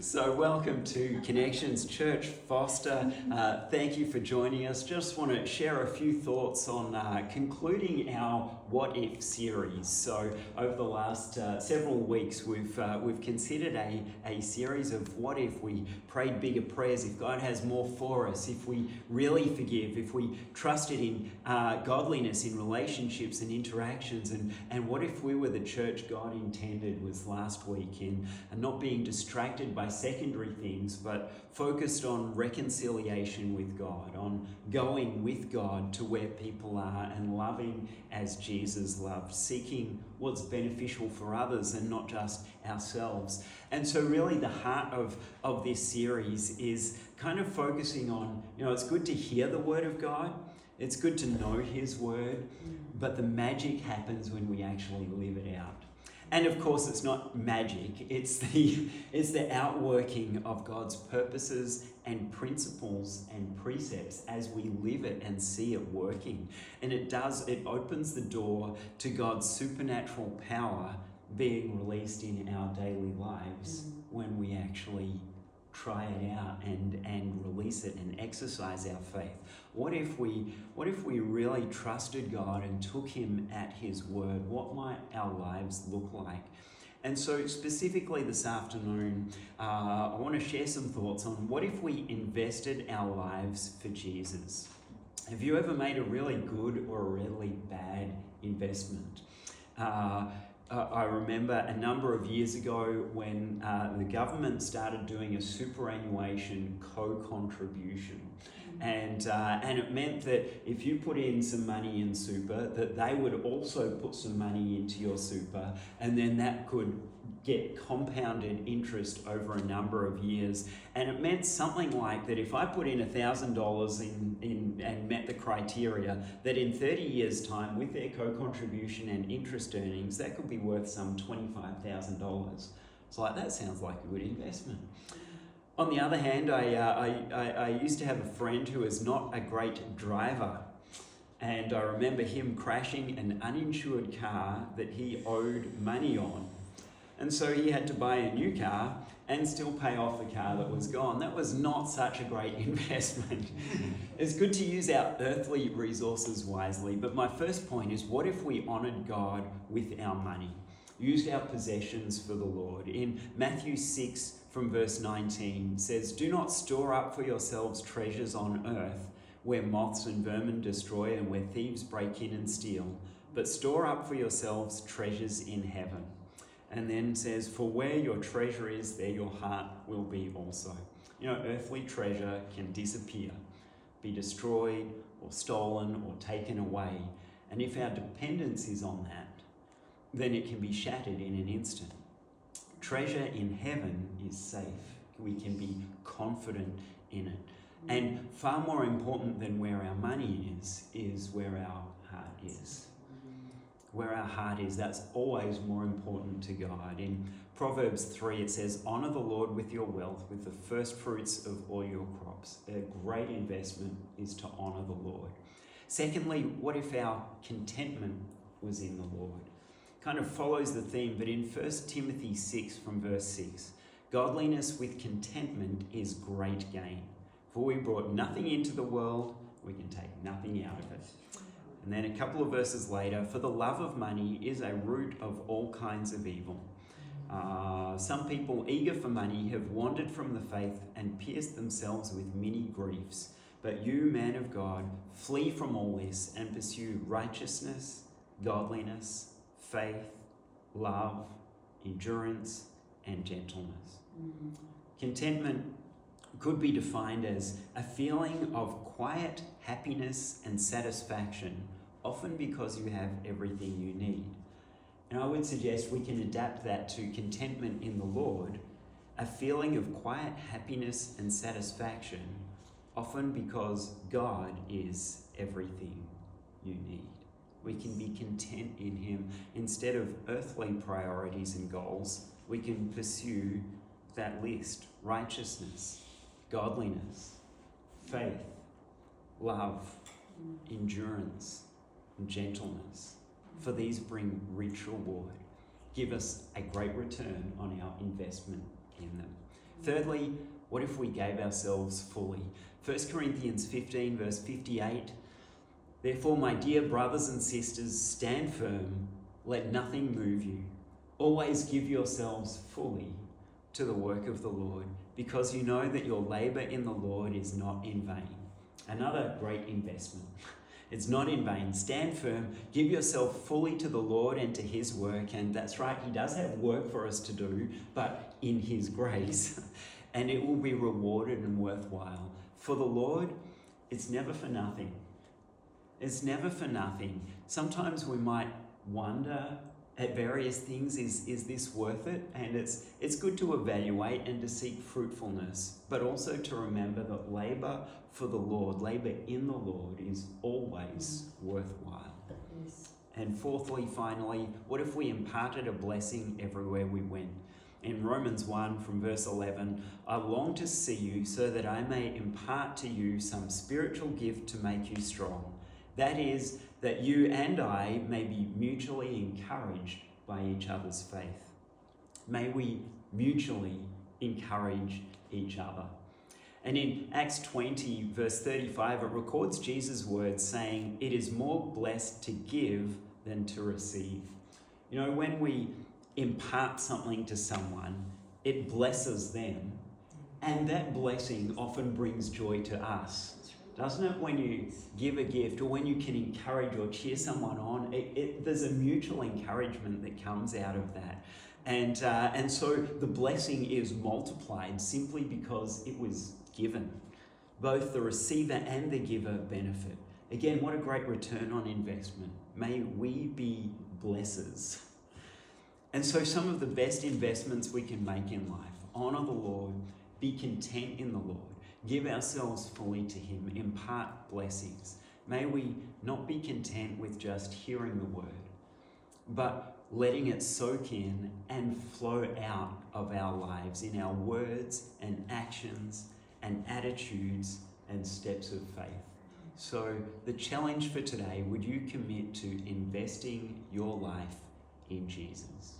So welcome to Connections Church Foster. Thank you for joining us. Just want to share a few thoughts on concluding our What If series. So over the last several weeks, we've considered a series of what if we prayed bigger prayers, if God has more for us, if we really forgive, if we trusted in godliness in relationships and interactions, and what if we were the church God intended was last week in not being distracted by secondary things, but focused on reconciliation with God, on going with God to where people are and loving as Jesus loved, seeking what's beneficial for others and not just ourselves. And so really the heart of this series is kind of focusing on, it's good to hear the word of God, it's good to know his word, but the magic happens when we actually live it out. And of course, it's not magic, it's the outworking of God's purposes and principles and precepts as we live it and see it working. And it opens the door to God's supernatural power being released in our daily lives when we actually try it out and release it and exercise our faith. What if we really trusted God and took him at his word? What might our lives look like? And so specifically this afternoon, I want to share some thoughts on what if we invested our lives for Jesus? Have you ever made a really good or a really bad investment? I remember a number of years ago when the government started doing a superannuation co-contribution. And it meant that if you put in some money in super, that they would also put some money into your super, and then that could get compounded interest over a number of years. And it meant something like that if I put in $1,000 in and met the criteria, that in 30 years' time, with their co-contribution and interest earnings, that could be worth some $25,000. It's like, that sounds like a good investment. On the other hand, I used to have a friend who was not a great driver. And I remember him crashing an uninsured car that he owed money on. And so he had to buy a new car and still pay off the car that was gone. That was not such a great investment. It's good to use our earthly resources wisely. But my first point is, what if we honored God with our money? Used our possessions for the Lord. In Matthew 6 from verse 19 says, "Do not store up for yourselves treasures on earth where moths and vermin destroy and where thieves break in and steal, but store up for yourselves treasures in heaven." And then says, "For where your treasure is, there your heart will be also." Earthly treasure can disappear, be destroyed or stolen or taken away. And if our dependence is on that, then it can be shattered in an instant. Treasure in heaven is safe. We can be confident in it. And far more important than where our money is where our heart is. Where our heart is, that's always more important to God. In Proverbs 3, it says, "Honor the Lord with your wealth, with the first fruits of all your crops." A great investment is to honor the Lord. Secondly, what if our contentment was in the Lord? Kind of follows the theme, but in 1 Timothy 6 from verse 6, "Godliness with contentment is great gain. For we brought nothing into the world, we can take nothing out of it." And then a couple of verses later, "For the love of money is a root of all kinds of evil. Some people eager for money have wandered from the faith and pierced themselves with many griefs. But you, man of God, flee from all this and pursue righteousness, godliness, faith, love, endurance, and gentleness." Contentment could be defined as a feeling of quiet happiness and satisfaction, often because you have everything you need. And I would suggest we can adapt that to contentment in the Lord, a feeling of quiet happiness and satisfaction, often because God is everything you need. We can be content in him. Instead of earthly priorities and goals, we can pursue that list: righteousness, godliness, faith, love, endurance, and gentleness. For these bring rich reward. Give us a great return on our investment in them. Thirdly, what if we gave ourselves fully? 1 Corinthians 15 verse 58, therefore, my dear brothers and sisters, stand firm, let nothing move you. Always give yourselves fully to the work of the Lord, because you know that your labour in the Lord is not in vain. Another great investment. It's not in vain. Stand firm, give yourself fully to the Lord and to his work. And that's right, he does have work for us to do, but in his grace. And it will be rewarded and worthwhile. For the Lord, it's never for nothing. It's never for nothing. Sometimes we might wonder at various things, is this worth it? And it's good to evaluate and to seek fruitfulness, but also to remember that labour for the Lord, labour in the Lord is always worthwhile. Yes. And fourthly, finally, what if we imparted a blessing everywhere we went? In Romans 1 from verse 11, I long to see you so that I may impart to you some spiritual gift to make you strong. That is, that you and I may be mutually encouraged by each other's faith. May we mutually encourage each other. And in Acts 20, verse 35, it records Jesus' words saying, it is more blessed to give than to receive. You know, when we impart something to someone, it blesses them, and that blessing often brings joy to us. Doesn't it? When you give a gift or when you can encourage or cheer someone on, there's a mutual encouragement that comes out of that. And so the blessing is multiplied simply because it was given. Both the receiver and the giver benefit. Again, what a great return on investment. May we be blessers. And so some of the best investments we can make in life: honour the Lord, be content in the Lord, give ourselves fully to him, impart blessings. May we not be content with just hearing the word, but letting it soak in and flow out of our lives in our words and actions and attitudes and steps of faith. So the challenge for today, would you commit to investing your life in Jesus?